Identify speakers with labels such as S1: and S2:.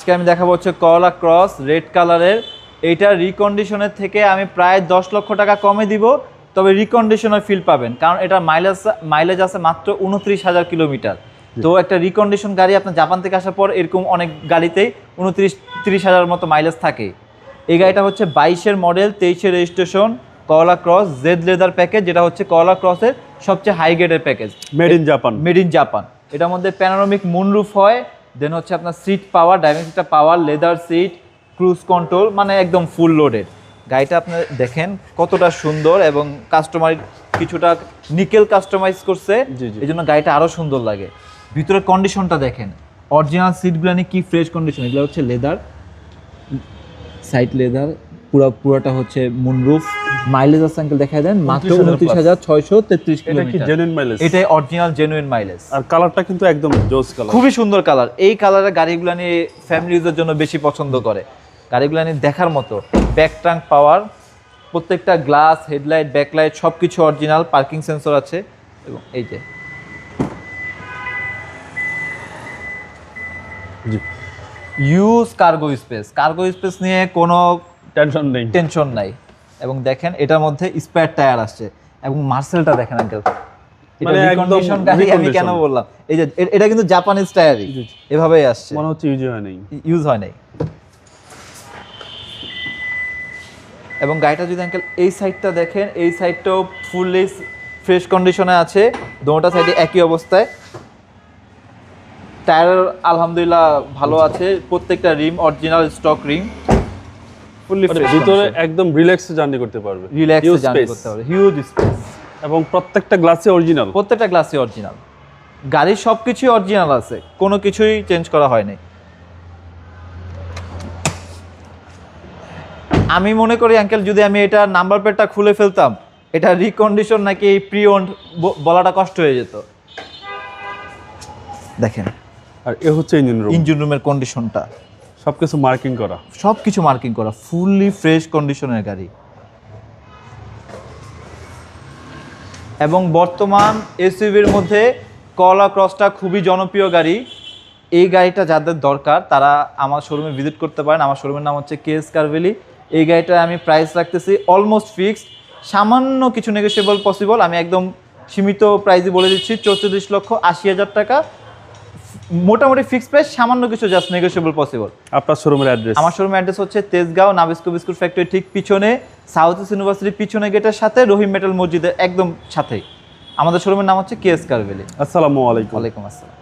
S1: আজকে আমি দেখাবো হচ্ছে করলা ক্রস রেড কালারের। এইটা রিকন্ডিশনের থেকে আমি প্রায় 10 লক্ষ টাকা কমে দিব, তবে রিকন্ডিশনের ফিল পাবেন, কারণ এটা মাইলেজ আছে মাত্র 29,000 কিলোমিটার। তো একটা রিকন্ডিশন গাড়ি আপনার জাপান থেকে আসার পর এরকম অনেক গাড়িতেই 29-30,000 মতো মাইলেজ থাকে। এই গাড়িটা হচ্ছে 22-এর মডেল, 23-এর রেজিস্ট্রেশন, করলা ক্রস জেড লেদার প্যাকেজ, যেটা হচ্ছে করলা ক্রসের সবচেয়ে হাই গ্রেডের প্যাকেজ। Made in Japan. এটার মধ্যে প্যানোরামিক মুনরুফ হয়, দেন হচ্ছে আপনার সিট পাওয়ার, ড্রাইভিং সিটটা পাওয়ার, লেদার সিট, ক্রুজ কন্ট্রোল, মানে একদম ফুল লোডেড। গাড়িটা আপনি দেখেন কতটা সুন্দর, এবং কাস্টমার কিছুটা নিকেল কাস্টমাইজ করছে, এই জন্য গাড়িটা আরও সুন্দর লাগে। ভিতরের কন্ডিশনটা দেখেন, অরিজিনাল সিটগুলো কি ফ্রেশ কন্ডিশন। এগুলো হচ্ছে লেদার, সাইড লেদার, পুরোটা হচ্ছে মুনরুফ। মাইলেজ আছে আঙ্কেল দেখায় দেন, মাত্র 29,633 কিলোমিটার। এটাই অরিজিনাল জেনুইন মাইলেজ।
S2: আর কালারটা কিন্তু একদম জোস কালার,
S1: খুবই সুন্দর কালার। এই কালারের গাড়িগুলো নিয়ে ফ্যামিলি ইউজের জন্য বেশি পছন্দ করে। গাড়িগুলো নিয়ে দেখার মতো, ব্যাক ট্রাঙ্ক পাওয়ার, প্রত্যেকটা গ্লাস, হেডলাইট, ব্যাকলাইট সবকিছু অরিজিনাল, পার্কিং সেন্সর আছে, এবং এই যে ইউজ কার্গো স্পেস নিয়ে কোনো টেনশন নাই। এবং দেখেন এটার মধ্যে স্পেয়ার টায়ার আসছে, এবং মার্সেলটা দেখেন আঙ্কেল,
S2: মানে একদম
S1: গাড়ি আমি কেন বললাম, এই যে এটা কিন্তু জাপানিজ টায়ারই, এভাবেই আসছে,
S2: মনে হচ্ছে
S1: ইউজ হয় নাই। এবং গাড়িটা যদি আঙ্কেল এই সাইডটা দেখেন, এই সাইডটাও ফুললি ফ্রেশ কন্ডিশনে আছে, দুটো সাইডে একই অবস্থায়। টায়ার আলহামদুলিল্লাহ ভালো আছে, প্রত্যেকটা রিম অরিজিনাল স্টক রিম, ফুললি ফ্রেশ।
S2: ভিতরে একদম রিল্যাক্স জার্নি করতে পারবে,
S1: হিউজ স্পেস,
S2: এবং প্রত্যেকটা গ্লাসে অরিজিনাল।
S1: গাড়ির সবকিছুই অরিজিনাল আছে, কোনো কিছুই চেঞ্জ করা হয়নি। আমি মনে করি আঙ্কেল, যদি আমি এটা নাম্বার প্লেটটা খুলে ফেলতাম, এটা রিকন্ডিশন নাকি প্রি ওন্ড বলাটা কষ্ট হয়ে যেত। দেখেন,
S2: আর এ হচ্ছে
S1: ইঞ্জিন রুমের কন্ডিশনটা,
S2: সবকিছু
S1: মার্কিং করা, ফুললি ফ্রেশ কন্ডিশনের গাড়ি। এবং বর্তমান এসইউভির মধ্যে করলা ক্রসটা খুবই জনপ্রিয় গাড়ি। এই গাড়িটা যাদের দরকার তারা আমার শোরুমে ভিজিট করতে পারেন। আমার শোরুমের নাম হচ্ছে কেএস কার ভ্যালি। এই গাড়িটা আমি প্রাইস রাখতেছি অলমোস্ট ফিক্সড, সামান্য কিছু নেগোশিয়েবল পসিবল। আমি একদম সীমিত প্রাইসই বলে দিচ্ছি, 34,80,000 টাকা মোটামুটি ফিক্সড প্রাইস, সামান্য কিছু জাস্ট নেগোশিয়েবল পসিবল।
S2: আপনার শোরুমের অ্যাড্রেস?
S1: আমার শোরুমের অ্যাড্রেস হচ্ছে তেজগাঁও নাবিস্কো বিস্কুট ফ্যাক্টরি ঠিক পিছনে, সাউথ ইস্ট ইউনিভার্সিটির পিছনে গেটের সাথে, রহিম মেটাল মসজিদের একদম সাথেই। আমাদের শোরুমের নাম হচ্ছে কেএস কার ভ্যালি।
S2: আসসালামু আলাইকুম।
S1: ওয়ালাইকুম আসসালাম।